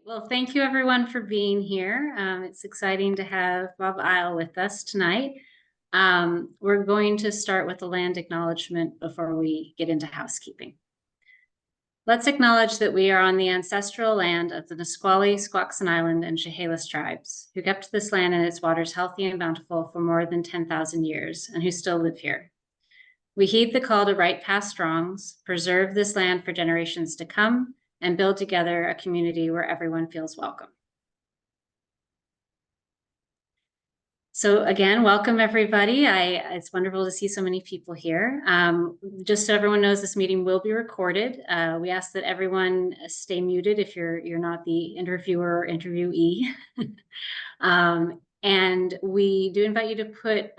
Well, thank you everyone for being here. It's exciting to have Bob Iyall with us tonight. We're going to start with the land acknowledgement before we get into housekeeping. Let's acknowledge that we are on the ancestral land of the Nisqually, Squaxin Island, and Chehalis tribes, who kept this land and its waters healthy and bountiful for more than 10,000 years, and who still live here. We heed the call to right past wrongs, preserve this land for generations to come, and build together a community where everyone feels welcome. So again, welcome everybody. It's wonderful to see so many people here. Just so everyone knows, this meeting will be recorded. We ask that everyone stay muted if you're not the interviewer or interviewee. And we do invite you to put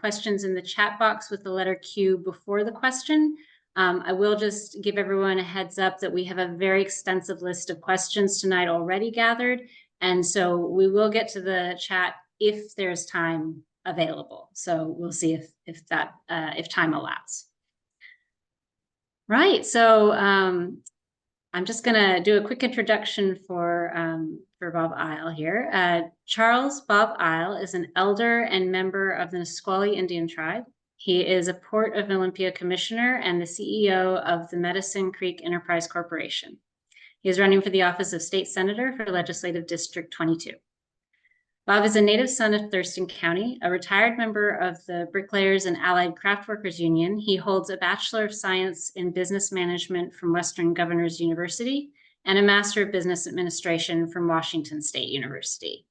questions in the chat box with the letter Q before the question. I will just give everyone a heads up that we have a very extensive list of questions tonight already gathered. And so we will get to the chat if there's time available. So we'll see if time allows. Right, so I'm just gonna do a quick introduction for Bob Iyall here. Charles Bob Iyall is an elder and member of the Nisqually Indian tribe. He is a Port of Olympia commissioner and the CEO of the Medicine Creek Enterprise Corporation. He is running for the office of state senator for Legislative District 22. Bob is a native son of Thurston County, a retired member of the Bricklayers and Allied Craftworkers Union. He holds a Bachelor of Science in Business Management from Western Governors University and a Master of Business Administration from Washington State University.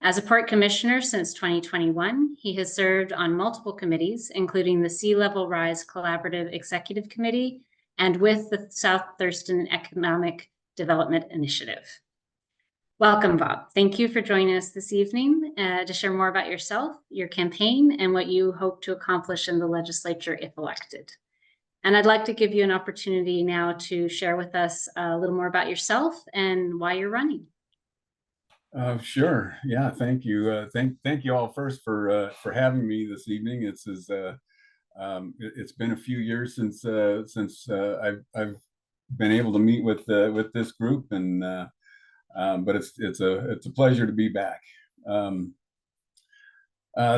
As a Port Commissioner since 2021, he has served on multiple committees, including the Sea Level Rise Collaborative Executive Committee and with the South Thurston Economic Development Initiative. Welcome, Bob. Thank you for joining us this evening to share more about yourself, your campaign, and what you hope to accomplish in the legislature if elected. And I'd like to give you an opportunity now to share with us a little more about yourself and why you're running. Sure. Yeah. Thank you. Thank you all first for having me this evening. It's been a few years since I've been able to meet with this group, and but it's a pleasure to be back.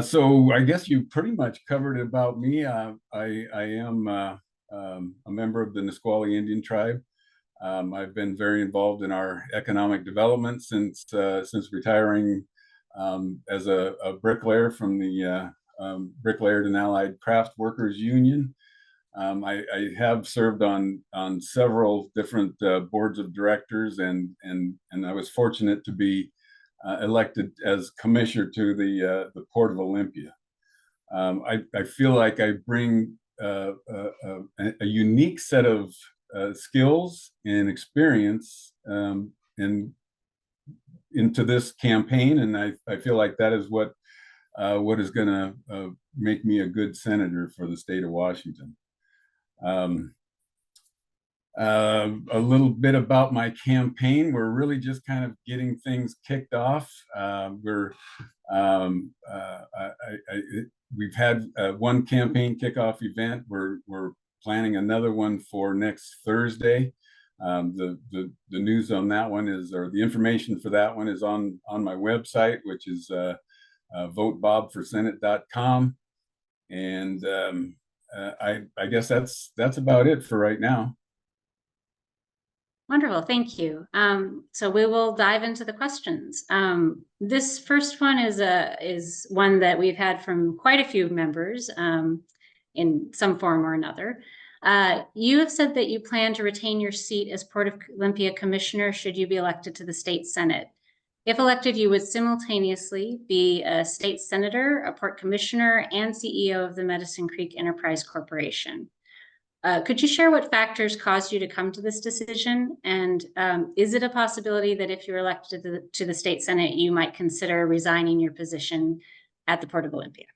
So I guess you pretty much covered it about me. I am a member of the Nisqually Indian tribe. I've been very involved in our economic development since retiring as a bricklayer from the Bricklayers and Allied Craft Workers Union. I have served on several different boards of directors, and I was fortunate to be elected as commissioner to the Port of Olympia. I feel like I bring a unique set of skills and experience into this campaign, and I feel like that is what is going to make me a good senator for the state of Washington. A little bit about my campaign. We're really just kind of getting things kicked off. We've had one campaign kickoff event. We're planning another one for next Thursday. The news on that one is, or the information for that one is on my website, which is votebobforsenate.com. And I guess that's about it for right now. Wonderful, thank you. So we will dive into the questions. This first one is one that we've had from quite a few members in some form or another. You have said that you plan to retain your seat as Port of Olympia Commissioner should you be elected to the state Senate. If elected, you would simultaneously be a state senator, a Port Commissioner, and CEO of the Medicine Creek Enterprise Corporation. Could you share what factors caused you to come to this decision? And is it a possibility that if you're elected to the state Senate, you might consider resigning your position at the Port of Olympia?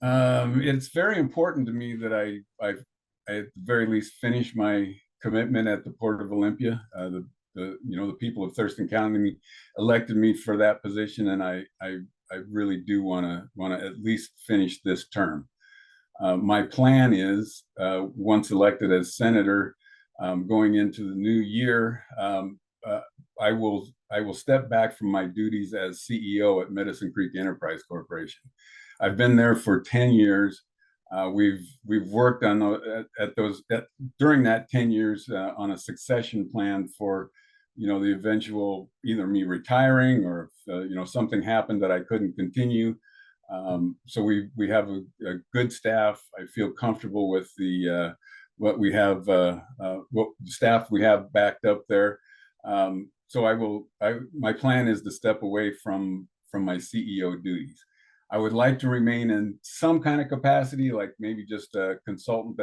It's very important to me that I at the very least finish my commitment at the Port of Olympia. The people of Thurston County elected me for that position, and I really do want to at least finish this term. My plan is, once elected as senator, going into the new year, uh, I will step back from my duties as CEO at Medicine Creek Enterprise Corporation. I've been there for 10 years. We've worked on during that 10 years on a succession plan for the eventual either me retiring or if something happened that I couldn't continue. So we have a good staff. I feel comfortable with the what we have, what staff we have backed up there. So my plan is to step away from my CEO duties. I would like to remain in some kind of capacity, like maybe just a consultant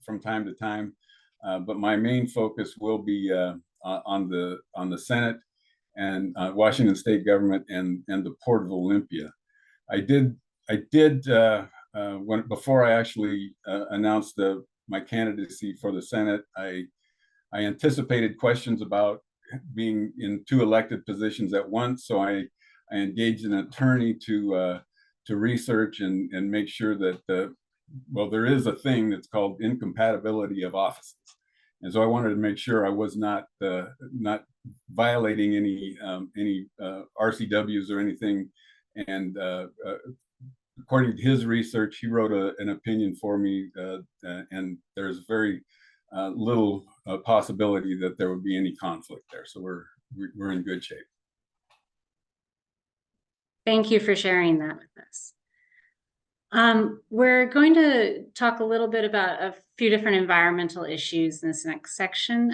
from time to time. But my main focus will be on the Senate and Washington State government and the Port of Olympia. I did when before I actually announced my candidacy for the Senate. I anticipated questions about being in two elected positions at once, so I engaged an attorney to research and make sure that well, there is a thing that's called incompatibility of offices, and so I wanted to make sure I was not violating any RCWs or anything. And according to his research, he wrote an opinion for me, and there's very little possibility that there would be any conflict there. So we're in good shape. Thank you for sharing that with us. We're going to talk a little bit about a few different environmental issues in this next section.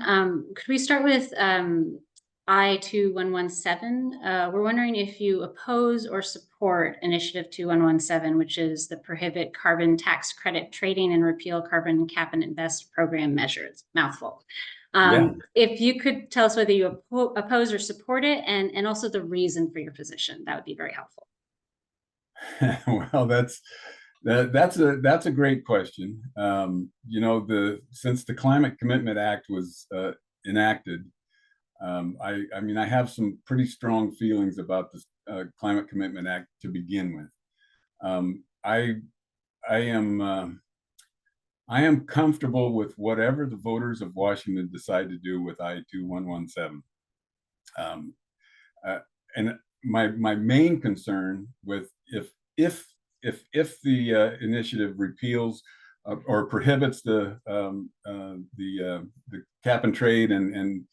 Could we start with I-2117? We're wondering if you oppose or support Initiative 2117, which is the Prohibit Carbon Tax Credit Trading and Repeal Carbon Cap and Invest Program measures. Mouthful. If you could tell us whether you oppose or support it, and also the reason for your position, that would be very helpful. Well, that's a great question. Since the Climate Commitment Act was enacted, I mean, I have some pretty strong feelings about the Climate Commitment Act to begin with. I am comfortable with whatever the voters of Washington decide to do with I-2117. And my main concern with if the initiative repeals or prohibits the cap and trade and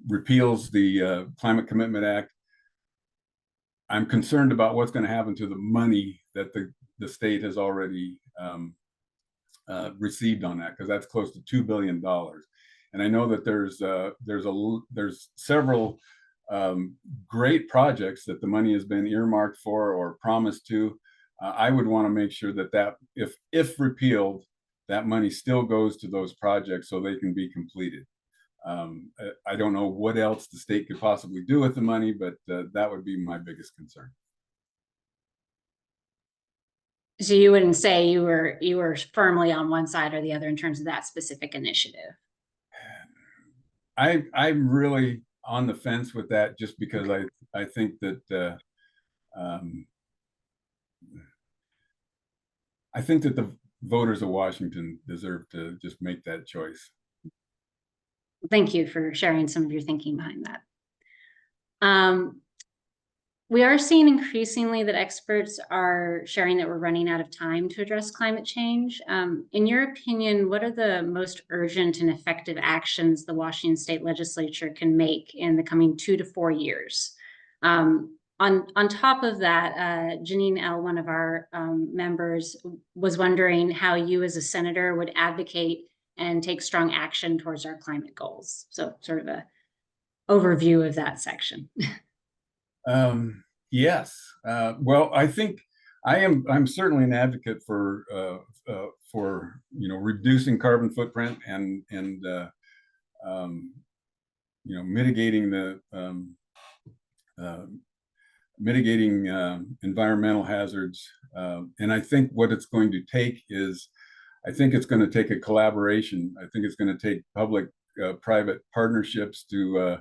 repeals the Climate Commitment Act, I'm concerned about what's going to happen to the money that the state has already received on that, because that's close to $2 billion. And I know that there's several great projects that the money has been earmarked for or promised to. I would want to make sure that if repealed, that money still goes to those projects so they can be completed. I don't know what else the state could possibly do with the money, but that would be my biggest concern. So you wouldn't say you were firmly on one side or the other in terms of that specific initiative? I'm really on the fence with that, just because I think that I think that the voters of Washington deserve to just make that choice. Thank you for sharing some of your thinking behind that. We are seeing increasingly that experts are sharing that we're running out of time to address climate change. In your opinion, what are the most urgent and effective actions the Washington State Legislature can make in the coming 2 to 4 years? On top of that, Janine L., one of our members, was wondering how you as a senator would advocate and take strong action towards our climate goals. So sort of a overview of that section. Yes. Well, I think I'm certainly an advocate for reducing carbon footprint and mitigating environmental hazards. And I think what it's going to take is, I think it's going to take a collaboration. I think it's going to take public-private partnerships to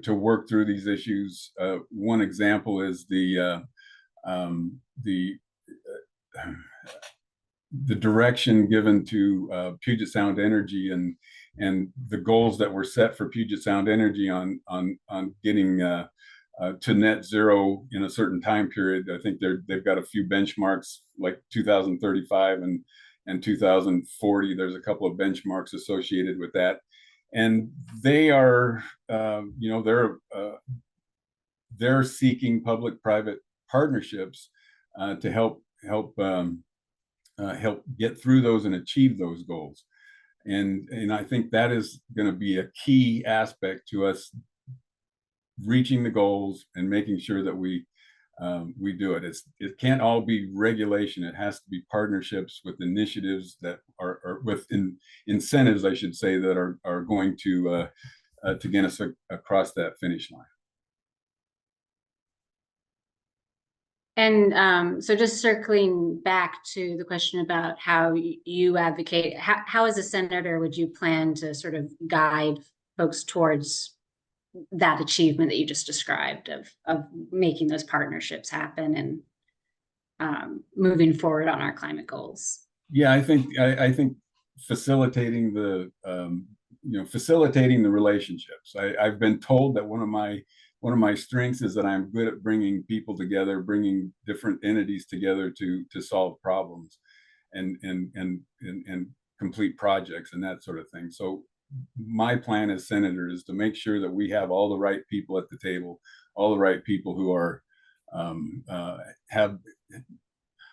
work through these issues. One example is the the direction given to Puget Sound Energy and the goals that were set for Puget Sound Energy on getting to net zero in a certain time period. I think they've got a few benchmarks like 2035 and 2040. There's a couple of benchmarks associated with that, and they are they're seeking public-private partnerships to help get through those and achieve those goals. And I think that is going to be a key aspect to us reaching the goals and making sure that we do it. It can't all be regulation. It has to be partnerships with initiatives that are with incentives, I should say, that are going to get us across that finish line. And so just circling back to the question about how you advocate, how as a senator would you plan to sort of guide folks towards that achievement that you just described of making those partnerships happen and moving forward on our climate goals? Yeah, I think facilitating facilitating the relationships. I've been told that one of my strengths is that I'm good at bringing people together, bringing different entities together to solve problems and complete projects and that sort of thing. So my plan as senator is to make sure that we have all the right people at the table, all the right people who are have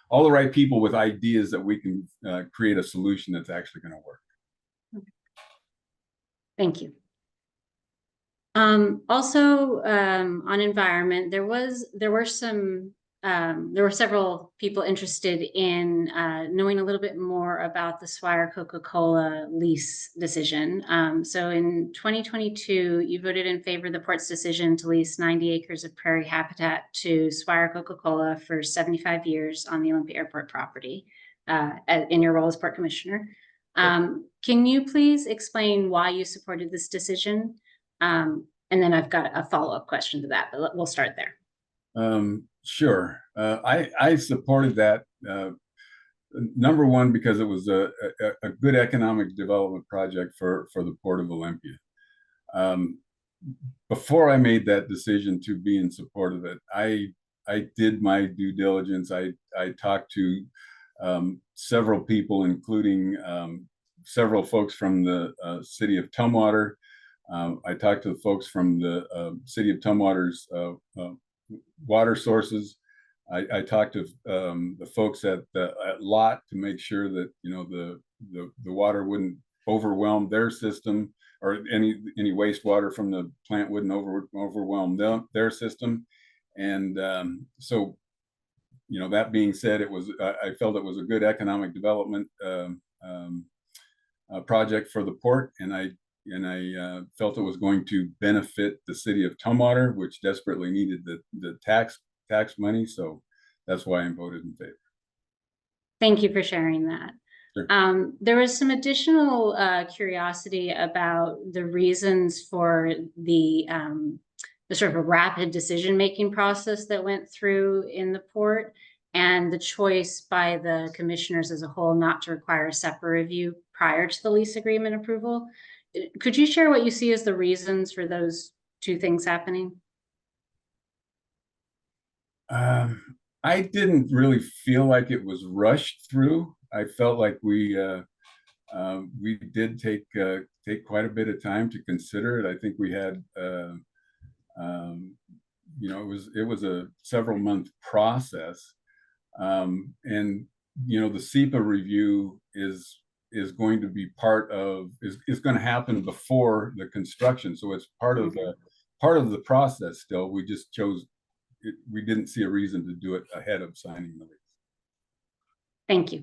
all the right people with ideas that we can create a solution that's actually going to work. Thank you. Also, on environment, there were several people interested in knowing a little bit more about the Swire Coca-Cola lease decision. So in 2022, you voted in favor of the port's decision to lease 90 acres of prairie habitat to Swire Coca-Cola for 75 years on the Olympia Airport property in your role as port commissioner. Can you please explain why you supported this decision? And then I've got a follow-up question to that, but we'll start there. Sure. I supported that, number one, because it was a good economic development project for the Port of Olympia. Before I made that decision to be in support of it, I did my due diligence. I talked to several people, including several folks from the city of Tumwater. I talked to the folks from the city of Tumwater's water sources. I talked to the folks at Lot to make sure that the water wouldn't overwhelm their system, or any wastewater from the plant wouldn't overwhelm their system. And so, that being said, I felt it was a good economic development project for the port, and I felt it was going to benefit the city of Tumwater, which desperately needed the tax money. So that's why I voted in favor. Thank you for sharing that. Sure. There was some additional curiosity about the reasons for the sort of a rapid decision-making process that went through in the port, and the choice by the commissioners as a whole not to require a separate review prior to the lease agreement approval. Could you share what you see as the reasons for those two things happening? I didn't really feel like it was rushed through. I felt like we did take quite a bit of time to consider it. I think we had it was a several month process, and the SEPA review is going to be is going to happen before the construction. So it's part of the process still. We just we didn't see a reason to do it ahead of signing the lease. Thank you.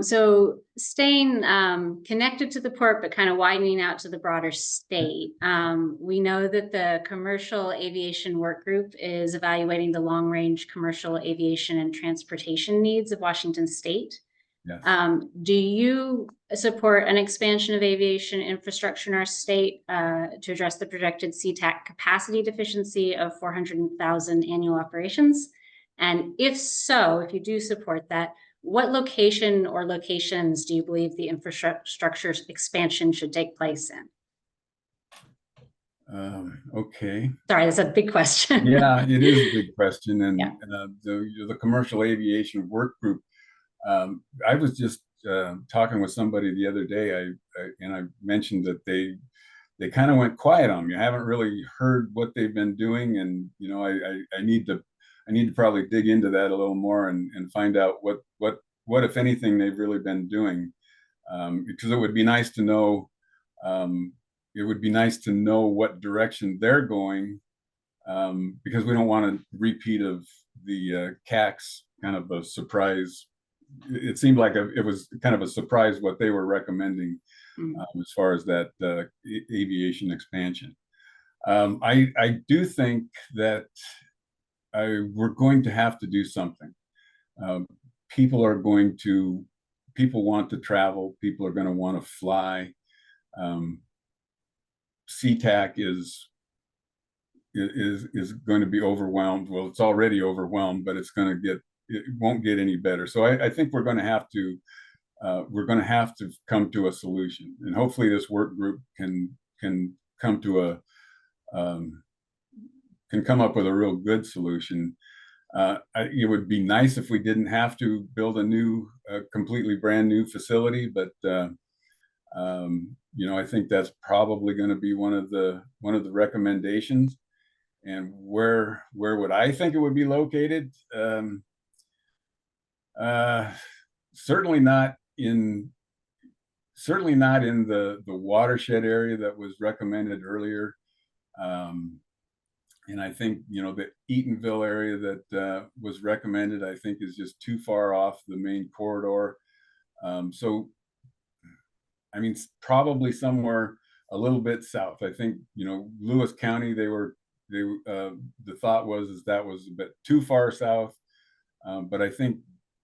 So staying connected to the port, but kind of widening out to the broader state, we know that the Commercial Aviation Work Group is evaluating the long-range commercial aviation and transportation needs of Washington State. Yes. Do you support an expansion of aviation infrastructure in our state to address the projected SeaTac capacity deficiency of 400,000 annual operations? And if so, if you do support that, what location or locations do you believe the infrastructure expansion should take place in? Okay. Sorry, that's a big question. Yeah, it is a big question. Yeah. And the commercial aviation work group, I was just talking with somebody the other day, and I mentioned that they kind of went quiet on me. I haven't really heard what they've been doing, and I need to probably dig into that a little more and find out what if anything they've really been doing, because it would be nice to know. Um, it would be nice to know what direction they're going, because we don't want a repeat of the CAC's kind of a surprise. It seemed like it was kind of a surprise what they were recommending, as far as that aviation expansion. I do think that we're going to have to do something. Um, people are going to People want to travel. People are going to want to fly. Um, CTAC is going to be overwhelmed. Well, it's already overwhelmed, but it won't get any better. So I think we're going to have to come to a solution, and hopefully this work group can come to um, can come up with a real good solution. It would be nice if we didn't have to build completely brand new facility, but I think that's probably going to be one of the recommendations. And where would I think it would be located? Uh, certainly not in the watershed area that was recommended earlier. And I think the Eatonville area that was recommended, I think, is just too far off the main corridor. So I mean, probably somewhere a little bit south. I think Lewis County. The thought was that was a bit too far south, but I think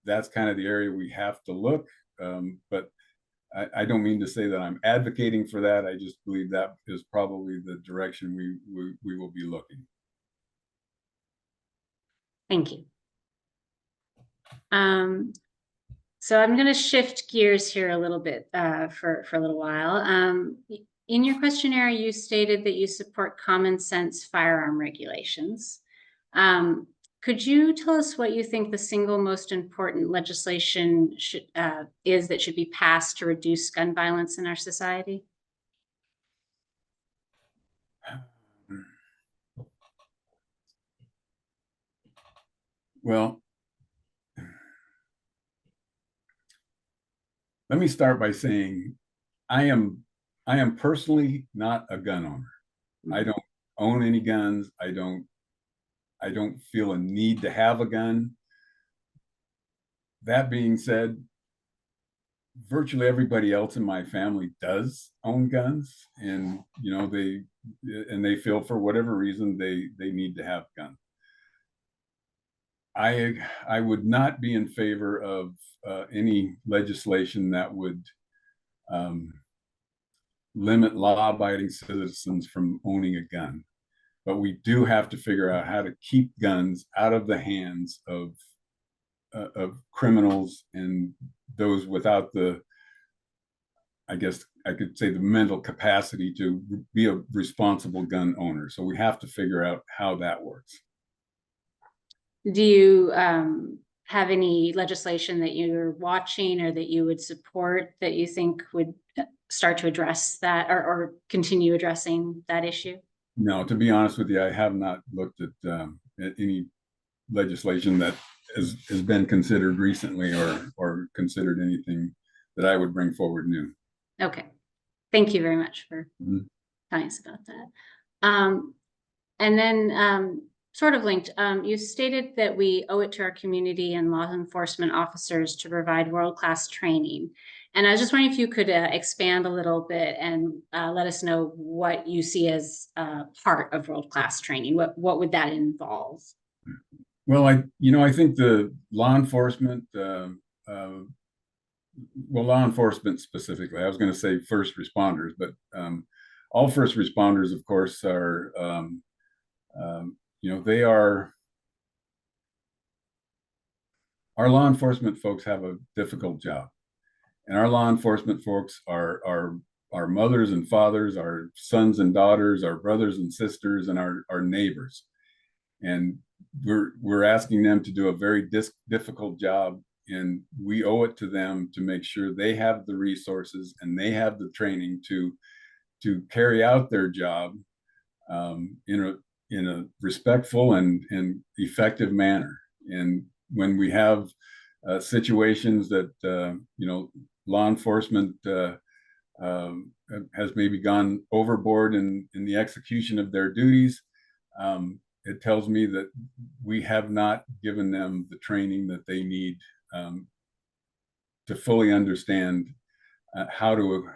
that's kind of the area we have to look. But I don't mean to say that I'm advocating for that. I just believe that is probably the direction we will be looking. Thank you. So I'm going to shift gears here a little bit for a little while. In your questionnaire, you stated that you support common sense firearm regulations. Could you tell us what you think the single most important legislation is that should be passed to reduce gun violence in our society? Well, let me start by saying I am personally not a gun owner. I don't own any guns. I don't feel a need to have a gun. That being said, virtually everybody else in my family does own guns, and they feel for whatever reason they need to have guns. I would not be in favor of any legislation that would limit law-abiding citizens from owning a gun. But we do have to figure out how to keep guns out of the hands of criminals and those without I guess I could say, the mental capacity to be a responsible gun owner. So we have to figure out how that works. Do you have any legislation that you're watching or that you would support that you think would start to address that or continue addressing that issue? No, to be honest with you, I have not looked at any legislation that has been considered recently or considered anything that I would bring forward new. Okay. Thank you very much for telling us about that. And then sort of linked, you stated that we owe it to our community and law enforcement officers to provide world-class training. And I was just wondering if you could expand a little bit and let us know what you see as part of world-class training. What would that involve? Well, I think the law enforcement, law enforcement specifically, I was going to say first responders, but all first responders, of course, are, they are our law enforcement folks have a difficult job, and our law enforcement folks are our mothers and fathers, our sons and daughters, our brothers and sisters, and our neighbors. And we're asking them to do a very difficult job, and we owe it to them to make sure they have the resources and they have the training to carry out their job in a respectful and effective manner. And when we have situations that law enforcement has maybe gone overboard in the execution of their duties, it tells me that we have not given them the training that they need to fully understand how to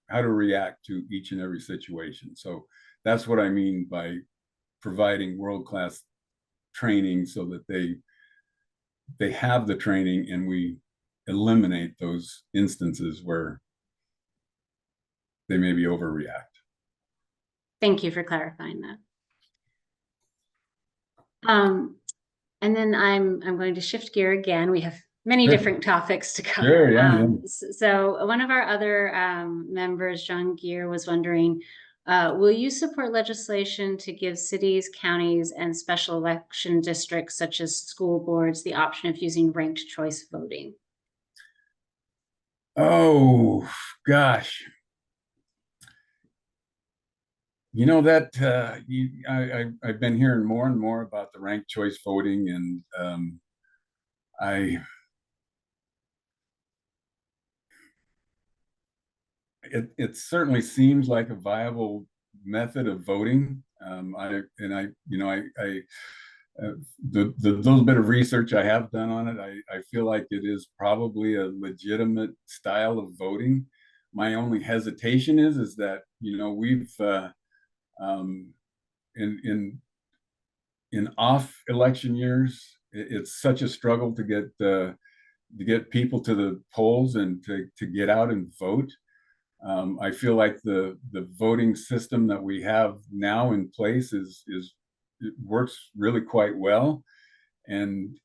react to each and every situation. So that's what I mean by providing world-class training, so that they have the training and we eliminate those instances where they maybe overreact. Thank you for clarifying that. And then I'm going to shift gear again. We have many different topics to cover. Sure, yeah. So one of our other members, John Gear, was wondering, will you support legislation to give cities, counties, and special election districts, such as school boards, the option of using ranked choice voting? Oh, gosh. You know that I've been hearing more and more about the ranked choice voting, and it certainly seems like a viable method of voting. The little bit of research I have done on it, I feel like it is probably a legitimate style of voting. My only hesitation is that we've in off election years, it's such a struggle to get people to the polls and to get out and vote. I feel like the voting system that we have now in place it works really quite well, and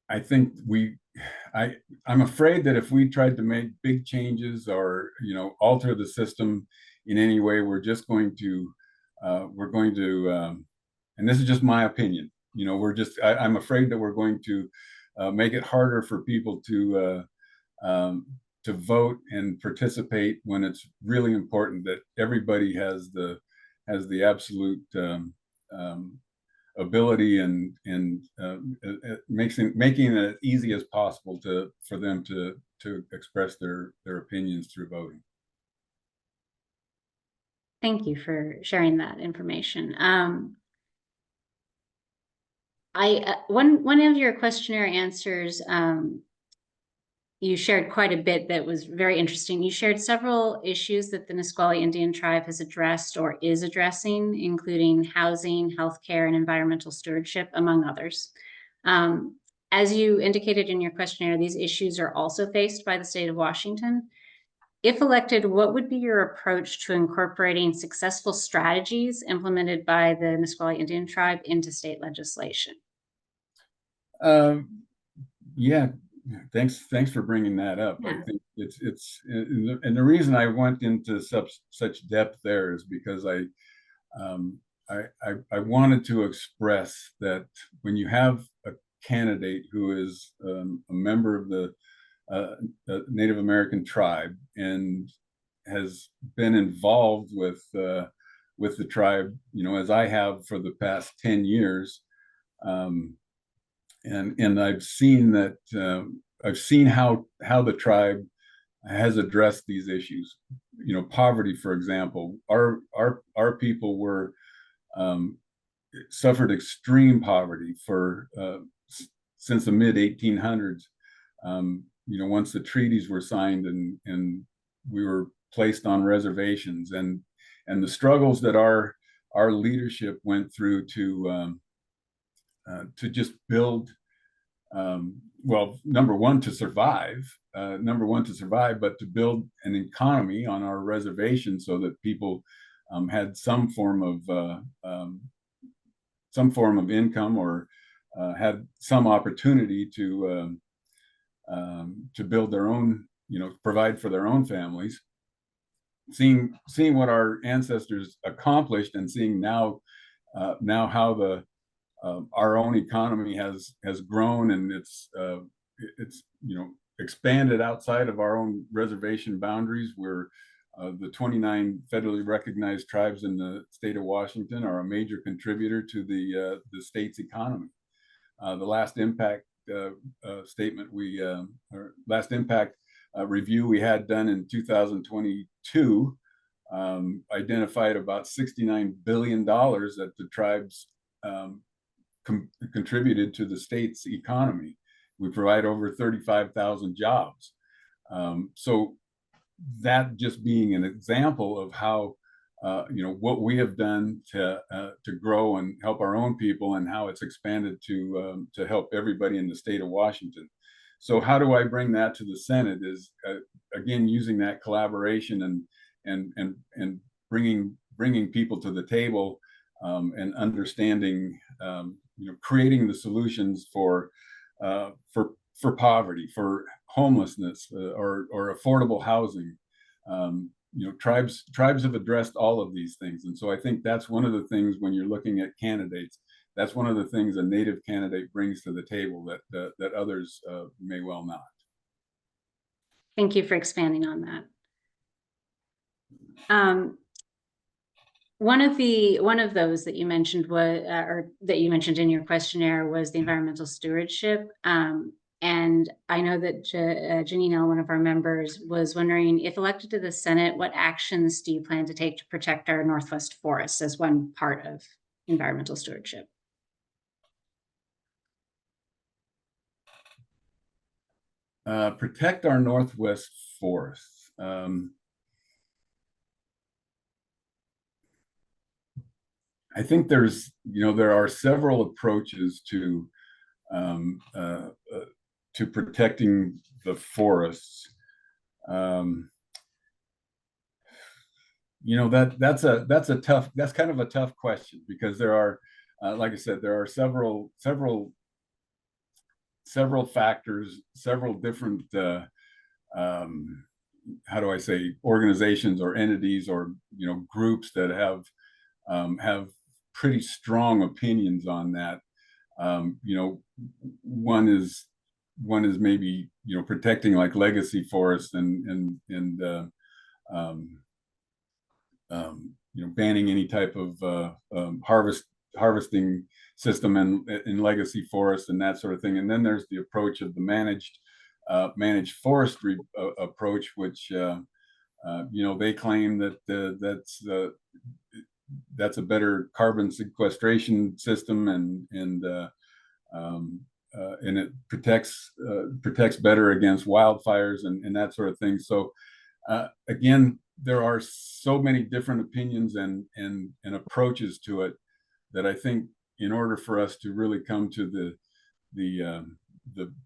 I think I'm afraid that if we tried to make big changes or alter the system in any way, we're going to and this is just my opinion. I'm afraid that we're going to make it harder for people to vote and participate, when it's really important that everybody has the absolute ability and making it as easy as possible for them to express their opinions through voting. Thank you for sharing that information. One of your questionnaire answers, you shared quite a bit that was very interesting. You shared several issues that the Nisqually Indian tribe has addressed or is addressing, including housing, healthcare, and environmental stewardship, among others. As you indicated in your questionnaire, these issues are also faced by the state of Washington. If elected, what would be your approach to incorporating successful strategies implemented by the Nisqually Indian tribe into state legislation? Yeah, thanks for bringing that up. Yeah. I think it's and the reason I went into such depth there is because I wanted to express that when you have a candidate who is a member of the Native American tribe and has been involved with the tribe, as I have for the past 10 years, and I've seen that I've seen how the tribe has addressed these issues. Poverty, for example. Our people were suffered extreme poverty for since the mid 1800s. Once the treaties were signed and we were placed on reservations, and the struggles that our leadership went through to just build, well, number one to survive, but to build an economy on our reservation so that people had some form of income, or had some opportunity to build their own, provide for their own families. Seeing what our ancestors accomplished, and seeing now how the our own economy has grown, and it's expanded outside of our own reservation boundaries. We're the 29 federally recognized tribes in the state of Washington are a major contributor to the state's economy. The last impact statement or last impact review we had done in 2022 identified about $69 billion that the tribes contributed to the state's economy. We provide over 35,000 jobs. So that just being an example of how what we have done to grow and help our own people, and how it's expanded to help everybody in the state of Washington. So how do I bring that to the Senate? Is again using that collaboration and bringing people to the table, and understanding, creating the solutions for poverty, for homelessness, or affordable housing. Tribes have addressed all of these things, and so I think that's one of the things when you're looking at candidates. That's one of the things a Native candidate brings to the table that others may well not. Thank you for expanding on that. One of those that you mentioned was, or that you mentioned in your questionnaire, was the environmental stewardship. And I know that Janine, one of our members, was wondering, if elected to the Senate, what actions do you plan to take to protect our Northwest forests as one part of environmental stewardship? Protect our Northwest forests. I think there are several approaches to protecting the forests. That's kind of a tough question, because there are, like I said, there are several factors, several different how do I say, organizations or entities or groups that have pretty strong opinions on that. One is maybe protecting like legacy forests and banning any type of harvesting system in legacy forests and that sort of thing. And then there's the approach of the managed forestry approach, which they claim that that's a better carbon sequestration system, and it protects better against wildfires and that sort of thing. So again, there are so many different opinions and approaches to it, that I think in order for us to really come to the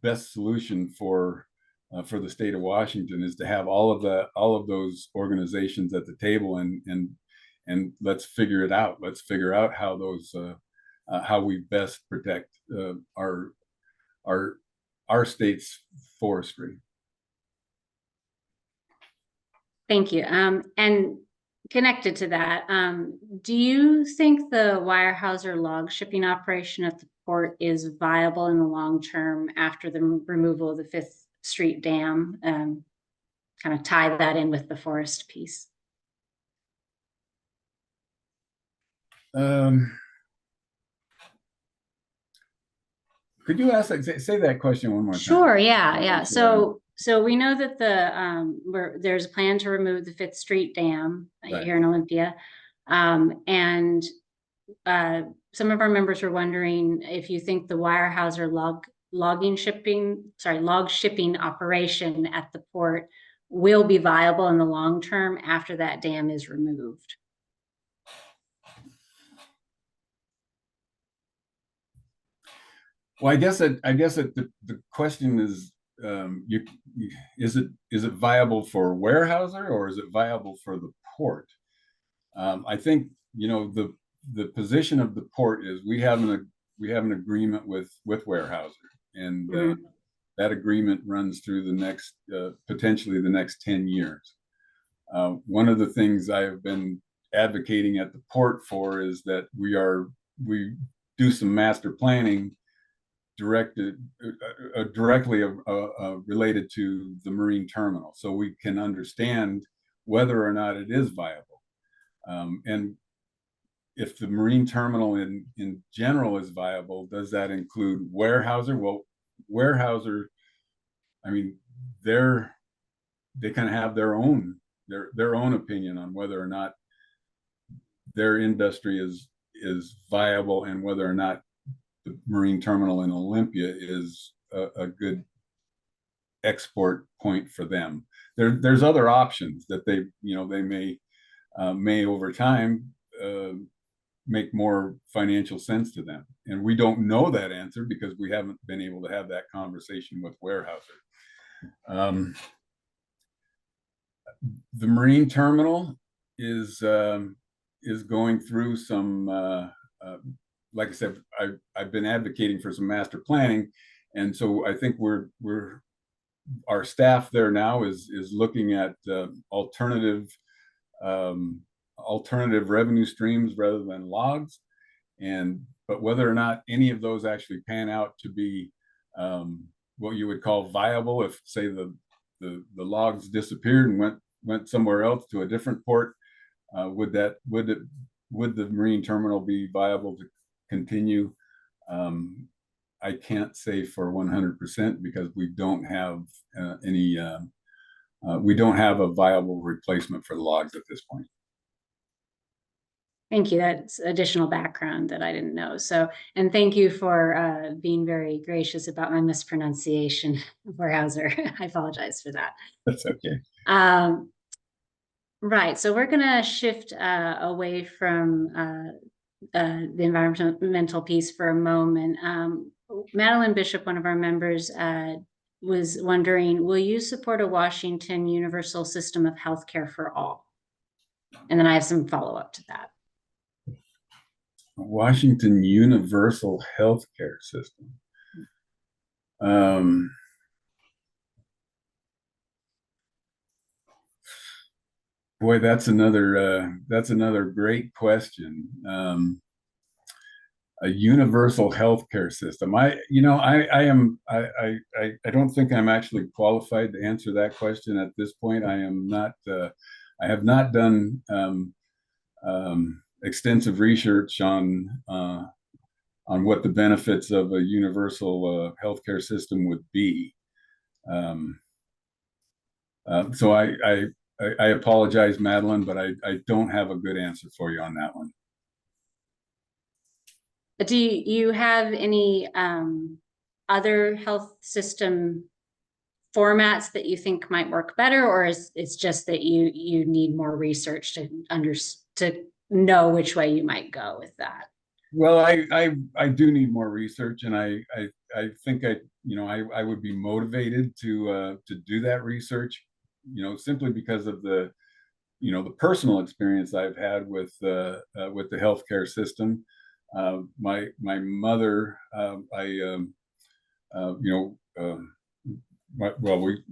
best solution for the state of Washington is to have all of those organizations at the table, and let's figure it out. Let's figure out how we best protect our state's forestry. Thank you. And connected to that, do you think the Weyerhaeuser log shipping operation at the port is viable in the long term after the removal of the Fifth Street Dam? Kind of tie that in with the forest piece. Could you say that question one more time? Sure. Yeah. So we know that there's a plan to remove the Fifth Street Dam here in Olympia, and some of our members were wondering if you think the Weyerhaeuser log shipping operation at the port will be viable in the long term after that dam is removed. Well, I guess the question is, is it viable for Weyerhaeuser, or is it viable for the port? I think the position of the port is we have an agreement with Weyerhaeuser, and Mhm. that agreement runs through the next potentially the next 10 years. One of the things I have been advocating at the port for is that we do some master planning directly related to the marine terminal, so we can understand whether or not it is viable. And if the marine terminal in general is viable, does that include Weyerhaeuser? Well, Weyerhaeuser, I mean, they kind of have their own opinion on whether or not their industry is viable, and whether or not the marine terminal in Olympia is a good export point for them. There's other options that they may over time make more financial sense to them, and we don't know that answer because we haven't been able to have that conversation with Weyerhaeuser. The marine terminal is going through some, like I said, I've been advocating for some master planning, and so I think our staff there now is looking at alternative revenue streams rather than logs, but whether or not any of those actually pan out to be what you would call viable, if say the logs disappeared and went somewhere else to a different port, would the marine terminal be viable to continue? I can't say for 100% because we don't have we don't have a viable replacement for the logs at this point. Thank you. That's additional background that I didn't know. So, and thank you for being very gracious about my mispronunciation of Weyerhaeuser. I apologize for that. That's okay. Right. So we're going to shift away from the environmental piece for a moment. Madeline Bishop, one of our members, was wondering, will you support a Washington universal system of healthcare for all? And then I have some follow-up to that. Washington universal healthcare system. Boy, that's another great question. A universal healthcare system. I don't think I'm actually qualified to answer that question at this point. I am not. I have not done extensive research on what the benefits of a universal healthcare system would be. So I apologize, Madeline, but I don't have a good answer for you on that one. Do you have any other health system formats that you think might work better, or it's just that you need more research to know which way you might go with that? Well, I do need more research, and I think I would be motivated to do that research, simply because of the personal experience I've had with the healthcare system. My mother,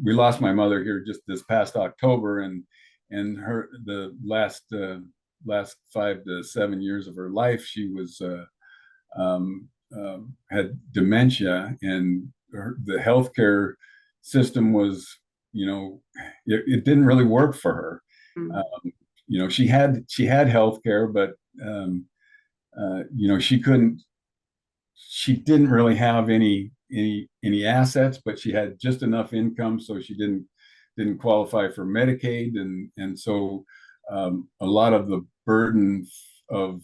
we lost my mother here just this past October, and the last 5 to 7 years of her life, she was had dementia, and the healthcare system was, it didn't really work for her. Mm-hmm. She had healthcare, but she didn't really have any assets, but she had just enough income, so she didn't qualify for Medicaid, and so a lot of the burden of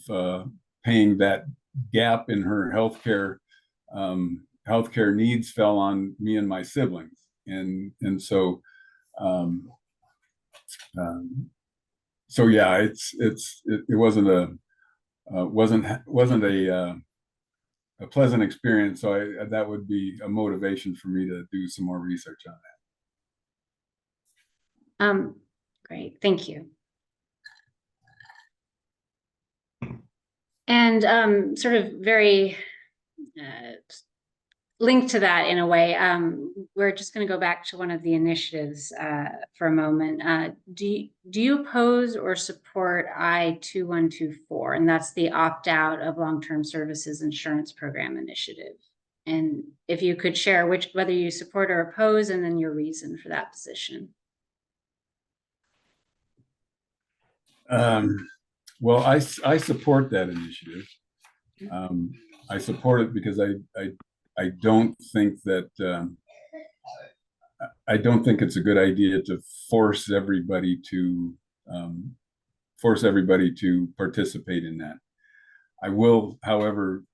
paying that gap in her healthcare needs fell on me and my siblings, and so yeah, it wasn't a pleasant experience. So that would be a motivation for me to do some more research on that. Great, thank you. And sort of very linked to that in a way. We're just going to go back to one of the initiatives for a moment. Do you oppose or support I-2124? And that's the opt-out of long-term services insurance program initiative. And if you could share whether you support or oppose, and then your reason for that position. Well, I support that initiative. I support it because I don't think that I don't think it's a good idea to force everybody to participate in that. I will, however,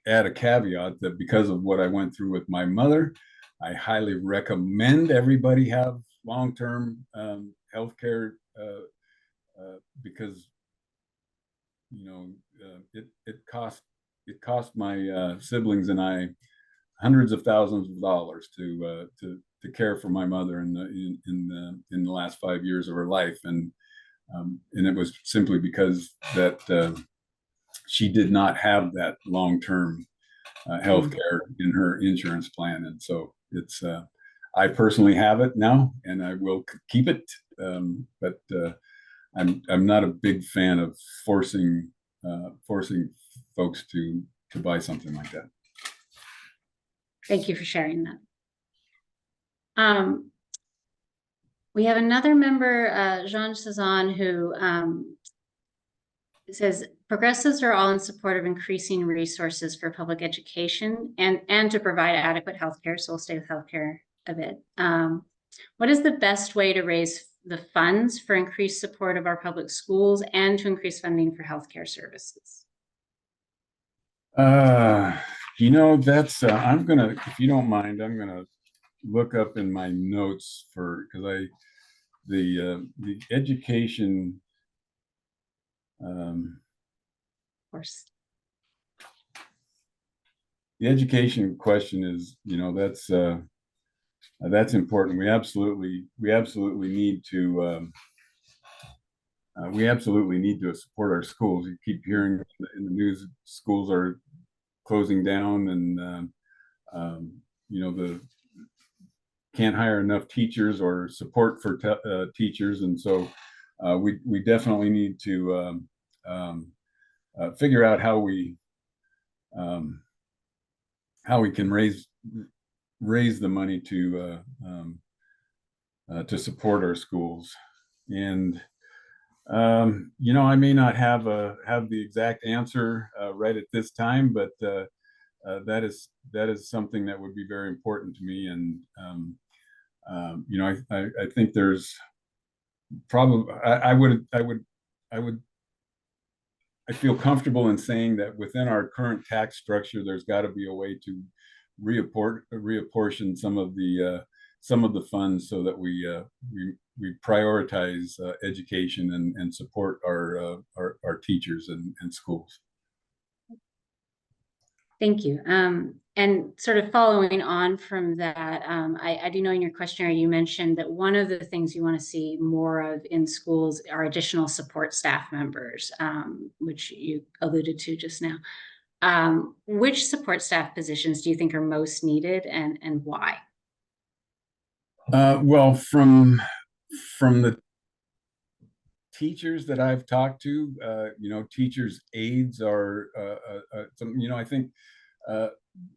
add a caveat that because of what I went through with my mother, I highly recommend everybody have long-term health care because it cost my siblings and I hundreds of thousands of dollars to care for my mother in the last 5 years of her life, and it was simply because that she did not have that long-term health care in her insurance plan, and so it's I personally have it now, and I will keep it, but I'm not a big fan of forcing folks to buy something like that. Thank you for sharing that. We have another member, Jean Cezanne, who says progressives are all in support of increasing resources for public education and to provide adequate healthcare. So we'll stay with healthcare a bit. What is the best way to raise the funds for increased support of our public schools and to increase funding for healthcare services? That's I'm gonna, if you don't mind, I'm gonna look up in my notes because the education. Of course. The education question is, that's important. We absolutely need to support our schools. You keep hearing in the news schools are closing down, and the can't hire enough teachers or support for teachers, and so we definitely need to figure out how we can raise the money to support our schools. And I may not have the exact answer right at this time, but that is something that would be very important to me. And I think there's probably I feel comfortable in saying that within our current tax structure, there's got to be a way to reapportion some of the funds so that we prioritize education and support our teachers and schools. Thank you. And sort of following on from that, I do know in your questionnaire you mentioned that one of the things you want to see more of in schools are additional support staff members, which you alluded to just now. Which support staff positions do you think are most needed, and why? Well, from the teachers that I've talked to, teachers' aides are I think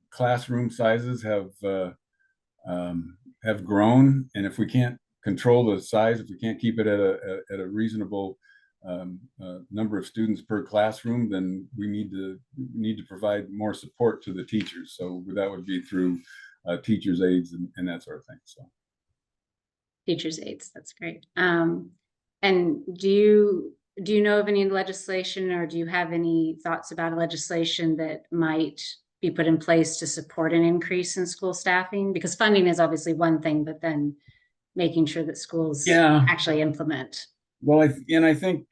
classroom sizes have grown, and if we can't control the size, if we can't keep it at a reasonable number of students per classroom, then we need to provide more support to the teachers. So that would be through teachers' aides and that sort of thing. So teachers' aides, that's great. And do you know of any legislation, or do you have any thoughts about legislation that might be put in place to support an increase in school staffing? Because funding is obviously one thing, but then making sure that schools actually implement. Well, I think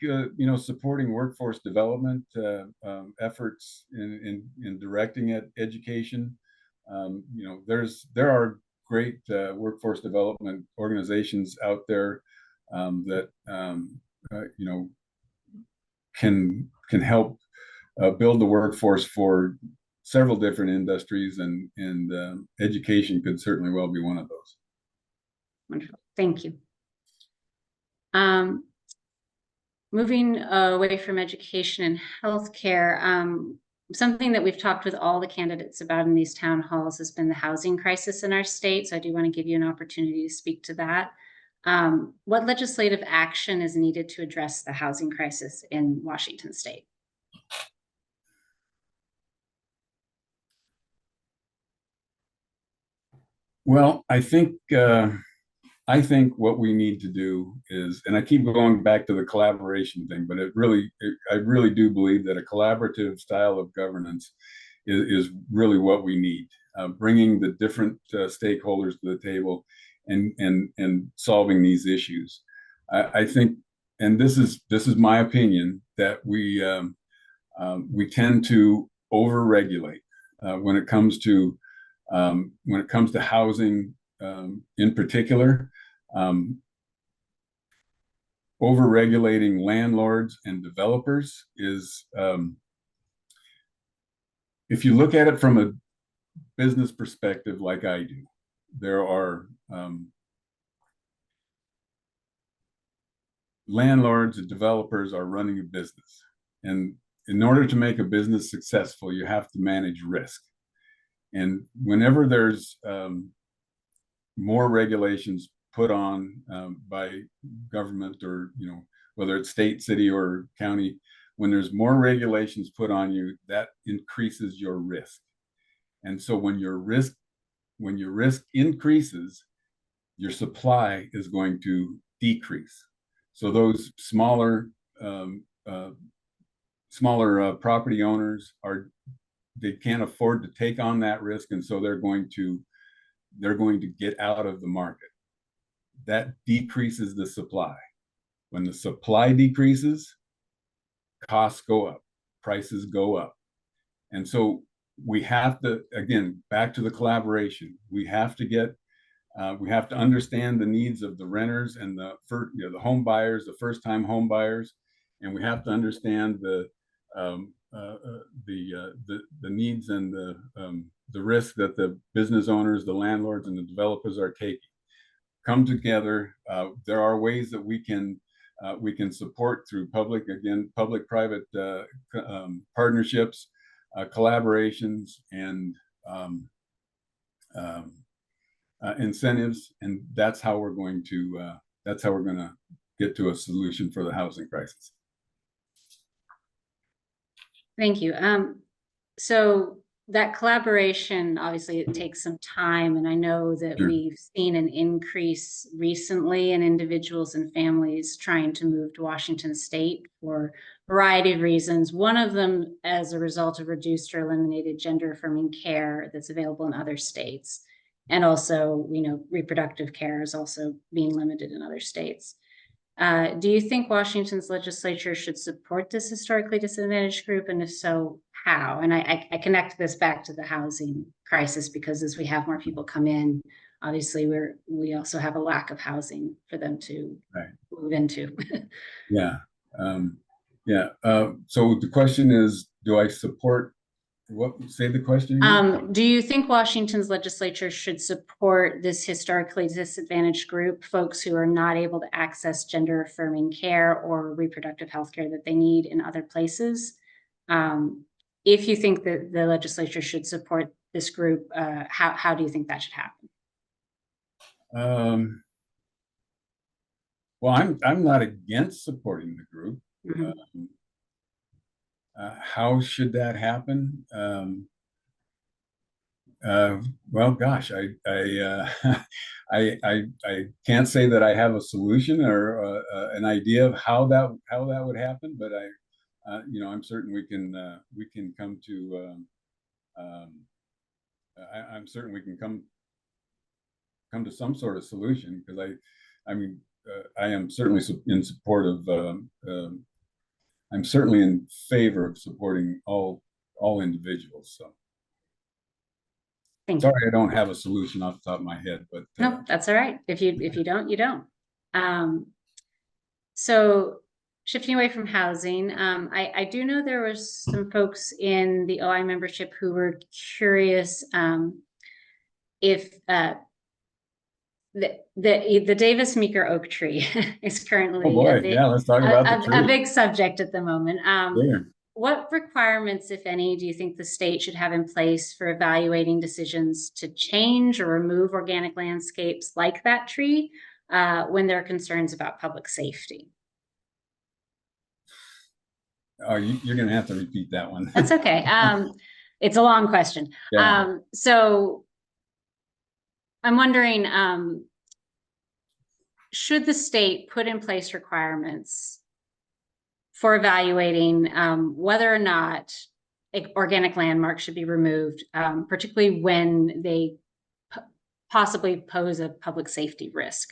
supporting workforce development efforts in directing education. There are great workforce development organizations out there that can help build the workforce for several different industries, and education could certainly well be one of those. Wonderful. Thank you. Moving away from education and healthcare, something that we've talked with all the candidates about in these town halls has been the housing crisis in our state. So I do want to give you an opportunity to speak to that. What legislative action is needed to address the housing crisis in Washington state? Well, I think what we need to do is, and I keep going back to the collaboration thing, but I really do believe that a collaborative style of governance is really what we need. Bringing the different stakeholders to the table and solving these issues. I think, and this is my opinion, that we tend to overregulate when it comes to housing in particular. Over-regulating landlords and developers is, if you look at it from a business perspective like I do, there are landlords and developers are running a business. And in order to make a business successful, you have to manage risk. And whenever there's more regulations put on by government, or whether it's state, city, or county, when there's more regulations put on you, that increases your risk. And so when your risk increases, your supply is going to decrease. So those smaller property owners they can't afford to take on that risk, and so they're going to get out of the market. That decreases the supply. When the supply decreases, costs go up, prices go up. And so we have to, again, back to the collaboration, we have to understand the needs of the renters and the home buyers, the first-time home buyers, and we have to understand the needs and the risk that the business owners, the landlords, and the developers are taking. Come together. There are ways that we can support through public-private partnerships, collaborations, and incentives, and that's how we're going to get to a solution for the housing crisis. Thank you. So that collaboration, obviously it takes some time, and I know that Sure. We've seen an increase recently in individuals and families trying to move to Washington state for a variety of reasons. One of them as a result of reduced or eliminated gender affirming care that's available in other states. And also, reproductive care is also being limited in other states. Do you think Washington's legislature should support this historically disadvantaged group? And if so, how? And I connect this back to the housing crisis, because as we have more people come in, obviously we also have a lack of housing for them to move into. Yeah. So the question is, do I support what? Say the question again. Do you think Washington's legislature should support this historically disadvantaged group, folks who are not able to access gender affirming care or reproductive health care that they need in other places? If you think that the legislature should support this group, how do you think that should happen? Well, I'm not against supporting the group. Mm-hmm. How should that happen? Well, gosh, I can't say that I have a solution or an idea of how that would happen, but I'm certain we can come to. I'm certain we can come to some sort of solution, because I am certainly in support of. I'm certainly in favor of supporting all individuals. So. Thank Sorry, you. I don't have a solution off the top of my head, but no, that's all right. If you don't, you don't. So shifting away from housing, I do know there was some folks in the OI membership who were curious if the Davis Meeker oak tree is Oh currently boy, yeah, let's talk about the a tree. big subject at the moment. Sure. What requirements, if any, do you think the state should have in place for evaluating decisions to change or remove organic landscapes like that tree when there are concerns about public safety? Oh, you're going to have to repeat that one. That's okay. It's a long question. Yeah. So I'm wondering, should the state put in place requirements for evaluating whether or not organic landmarks should be removed, particularly when they possibly pose a public safety risk?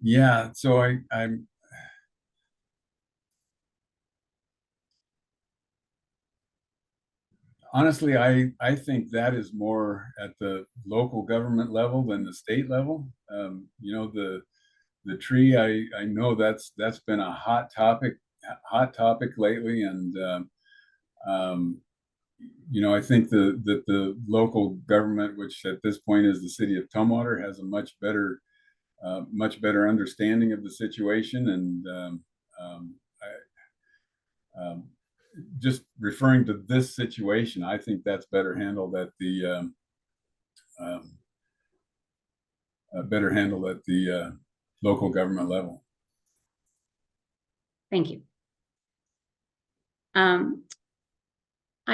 Yeah. So I'm honestly, I think that is more at the local government level than the state level. You know, the tree, I know that's been a hot topic lately, and um, you know, I think that the local government, which at this point is the city of Tumwater, has a much better understanding of the situation, and um, just referring to this situation, I think that's better handled at the um, local government level. Thank you. I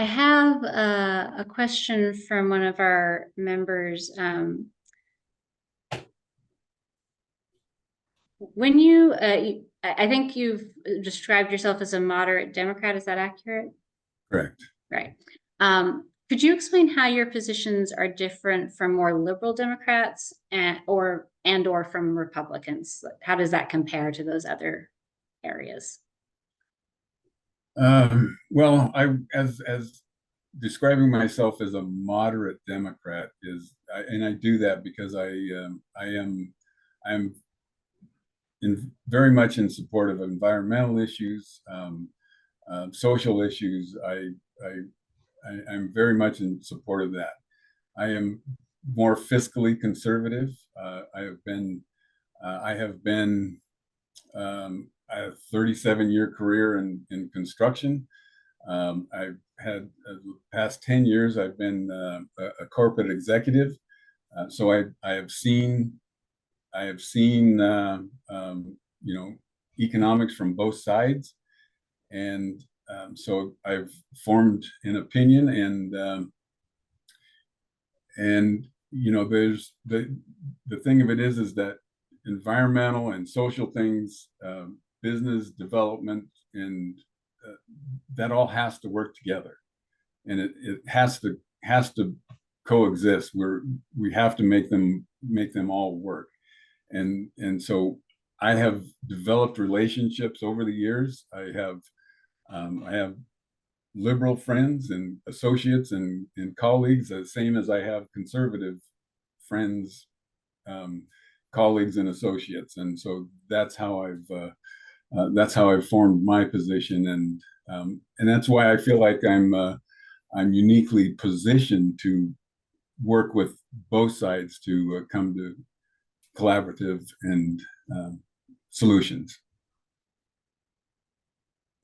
have a question from one of our members. When I think you've described yourself as a moderate Democrat, is that accurate? Correct. Right. Could you explain how your positions are different from more liberal Democrats or from Republicans? How does that compare to those other areas? Well, as describing myself as a moderate Democrat and I do that because I'm very much in support of environmental issues, social issues. I'm very much in support of that. I am more fiscally conservative. I have a 37-year career in construction. I've had the past 10 years, I've been a corporate executive. So I have seen you know, economics from both sides, and so I've formed an opinion, and you know, there's the thing of it is that environmental and social things, business development, and that all has to work together, and it has to coexist. We have to make them all work, and so I have developed relationships over the years. I have liberal friends and associates and colleagues, the same as I have conservative friends, um, colleagues, and associates, and so that's how I've formed my position, and that's why I feel like I'm uniquely positioned to work with both sides to come to collaborative and solutions.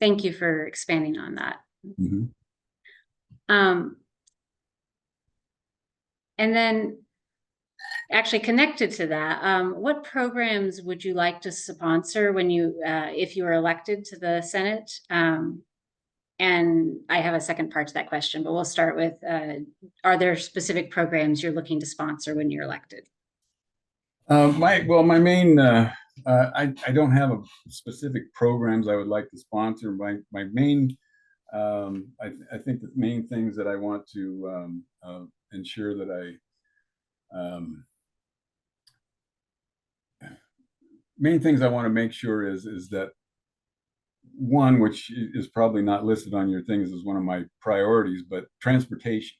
Thank you for expanding on that. Mm-hmm. And then actually connected to that, what programs would you like to sponsor when if you were elected to the Senate? And I have a second part to that question, but we'll start with, are there specific programs you're looking to sponsor when you're elected? My main, I don't have a specific programs I would like to sponsor. My main, I think the main things that I want to ensure that main things I want to make sure is that one, which is probably not listed on your things as one of my priorities, but transportation.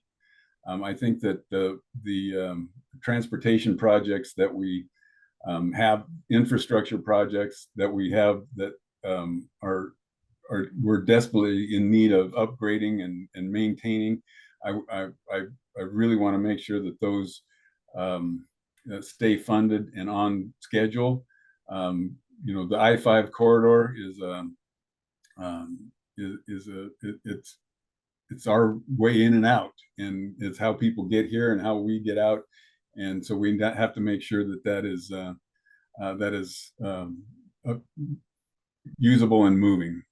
I think that the transportation projects that we have infrastructure projects that we have that are we're desperately in need of upgrading and maintaining. I really want to make sure that those stay funded and on schedule. The I-5 corridor is it's our way in and out, and it's how people get here and how we get out, and so we have to make sure that that is usable and moving.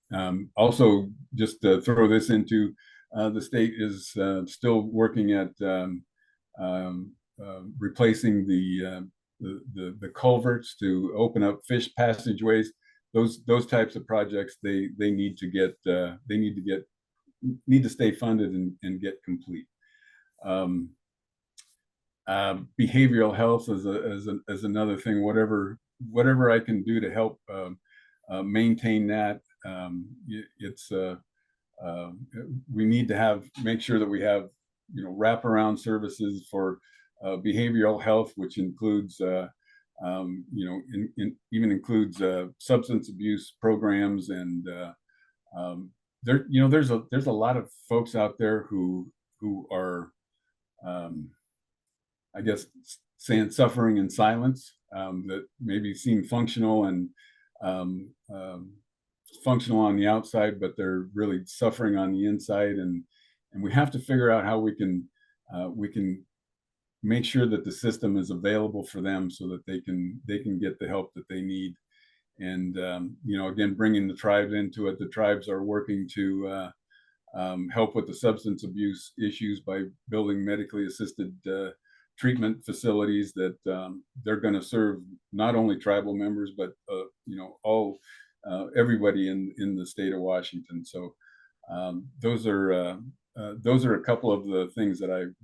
Also, just to throw this into, the state is still working at replacing the culverts to open up fish passageways. Those types of projects, they need to stay funded and get complete. Behavioral health is another thing. Whatever I can do to help maintain that. We need to make sure that we have wraparound services for behavioral health, which includes even includes substance abuse programs, and there's a lot of folks out there who are I guess saying suffering in silence, that maybe seem functional and functional on the outside, but they're really suffering on the inside, and we have to figure out how we can make sure that the system is available for them so that they can get the help that they need. And again, bringing the tribes into it. The tribes are working to help with the substance abuse issues by building medically assisted treatment facilities that they're going to serve not only tribal members, but all everybody in the state of Washington. So those are a couple of the things that are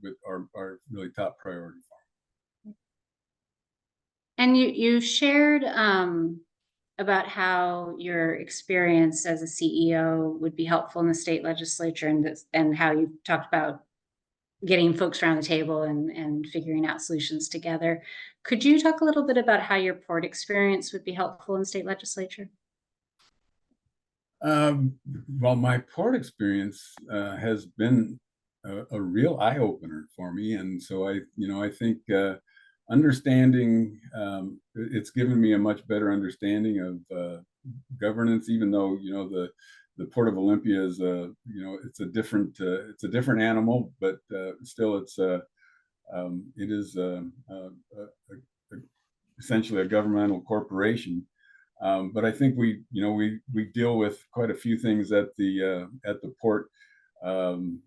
really top priority for me. And you shared about how your experience as a CEO would be helpful in the state legislature, and how you talked about getting folks around the table and figuring out solutions together. Could you talk a little bit about how your port experience would be helpful in state legislature? Well, my port experience has been a real eye opener for me, and so I think understanding, it's given me a much better understanding of governance. Even though the Port of Olympia is it's a different animal, but still it is essentially a governmental corporation. But I think we deal with quite a few things at the port, and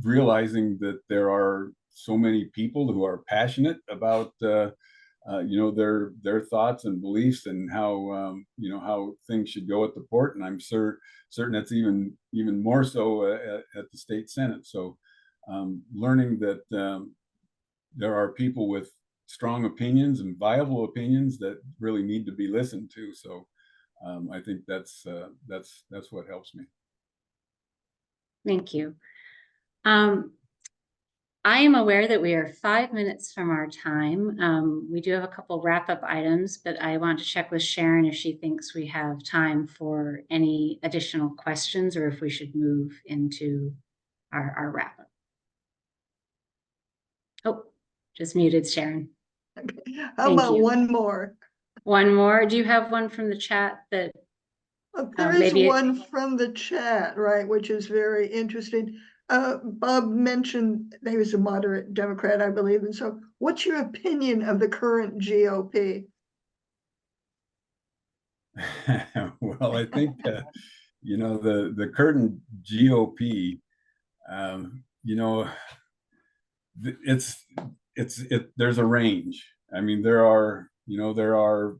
realizing that there are so many people who are passionate about their thoughts and beliefs, and how things should go at the port. And I'm certain it's even more so at the state Senate. So learning that there are people with strong opinions and viable opinions that really need to be listened to. So I think that's what helps me. Thank you. I am aware that we are 5 minutes from our time. We do have a couple wrap-up items, but I want to check with Sharon if she thinks we have time for any additional questions, or if we should move into our wrap-up. Oh, just muted Sharon. Okay. How about one more? One more? Do you have one from the chat that? There is one from the chat, right, which is very interesting. Bob mentioned he was a moderate Democrat, I believe. And so what's your opinion of the current GOP? Well, I think, the current GOP, there's a range. I mean, there are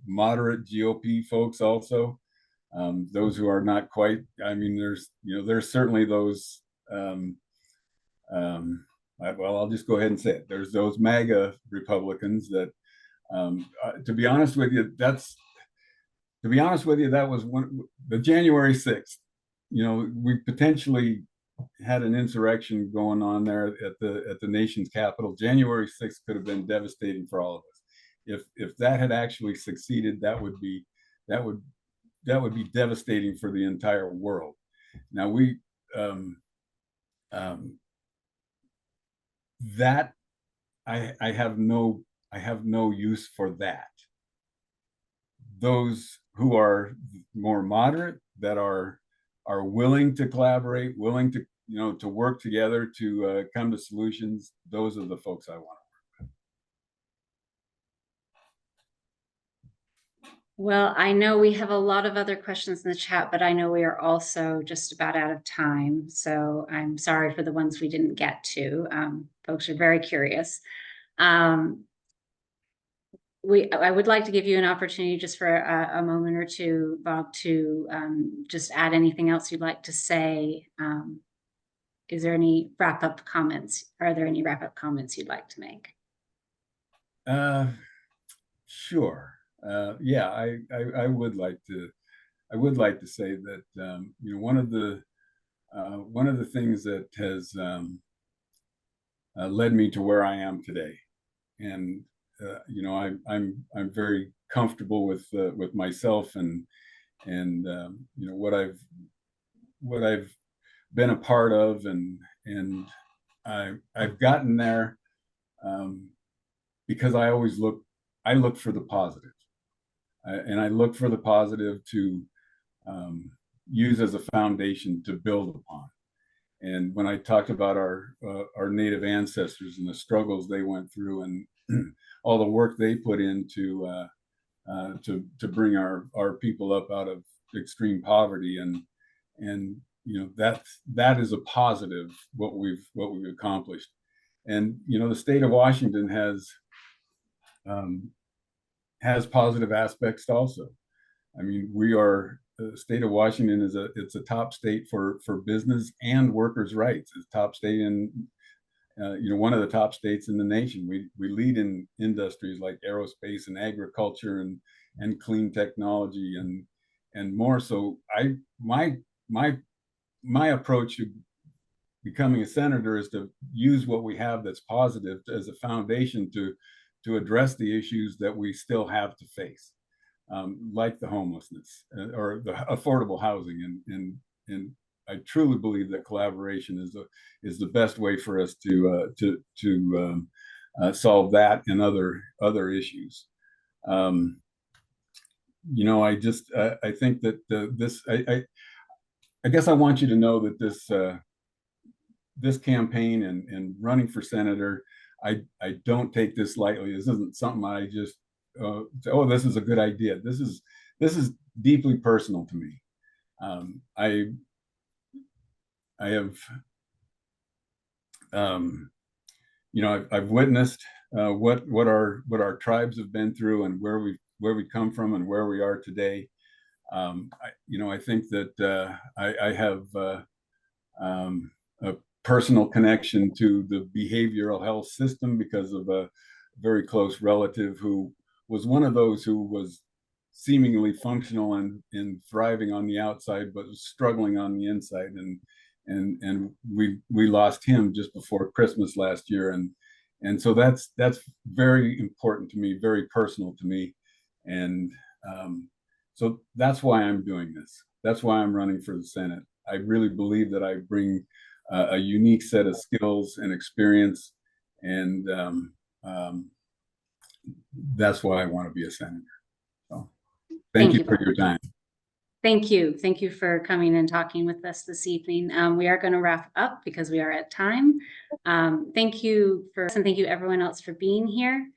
moderate GOP folks also, those who are not quite. I mean, there's certainly those. Well, I'll just go ahead and say it. There's those MAGA Republicans that, to be honest with you, that was the January 6th. We potentially had an insurrection going on there at the nation's capital. January 6th could have been devastating for all of us. if that had actually succeeded, that would be devastating for the entire world. Now that I have no use for that. Those who are more moderate, that are willing to collaborate, willing to to work together to come to solutions, those are the folks I want to work with. Well, I know we have a lot of other questions in the chat, but I know we are also just about out of time. So I'm sorry for the ones we didn't get to. Folks are very curious. I would like to give you an opportunity just for a moment or two, Bob, to just add anything else you'd like to say. Is there any wrap-up comments? Are there any wrap-up comments you'd like to make? Sure. Yeah, I would like to say that one of the things that has led me to where I am today, and I'm very comfortable with myself and what I've been a part of, and I've gotten there because I look for the positive, and I look for the positive to use as a foundation to build upon. And when I talked about our Native ancestors and the struggles they went through, and all the work they put into to bring our people up out of extreme poverty, and that is a positive, what we've accomplished. And the state of Washington has positive aspects also. I mean, the state of Washington it's a top state for business and workers' rights. It's top state in one of the top states in the nation. We lead in industries like aerospace and agriculture and clean technology and more. So my approach to becoming a senator is to use what we have that's positive as a foundation to address the issues that we still have to face, like the homelessness or the affordable housing, and I truly believe that collaboration is the best way for us to solve that and other issues. I think that I guess I want you to know that this campaign and running for senator, I don't take this lightly. This isn't something I just say, oh, this is a good idea. This is deeply personal to me. I have I've witnessed what our tribes have been through, and where we come from and where we are today. I think that I have a personal connection to the behavioral health system because of a very close relative who was one of those who was seemingly functional and thriving on the outside, but was struggling on the inside. And we lost him just before Christmas last year. And so that's very important to me, very personal to me. And so that's why I'm doing this. That's why I'm running for the Senate. I really believe that I bring a unique set of skills and experience, and that's why I want to be a senator. So thank you for your time. Thank you. Thank you for coming and talking with us this evening. We are going to wrap up because we are at time. Thank you and thank you everyone else for being here.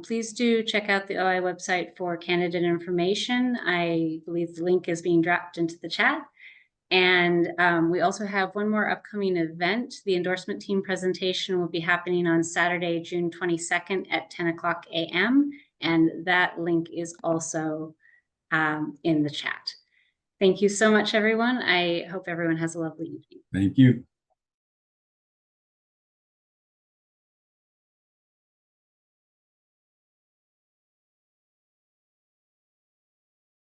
Please do check out the OI website for candidate information. I believe the link is being dropped into the chat. And we also have one more upcoming event. The endorsement team presentation will be happening on Saturday, June 22nd at 10:00 a.m. And that link is also in the chat. Thank you so much, everyone. I hope everyone has a lovely evening. Thank you.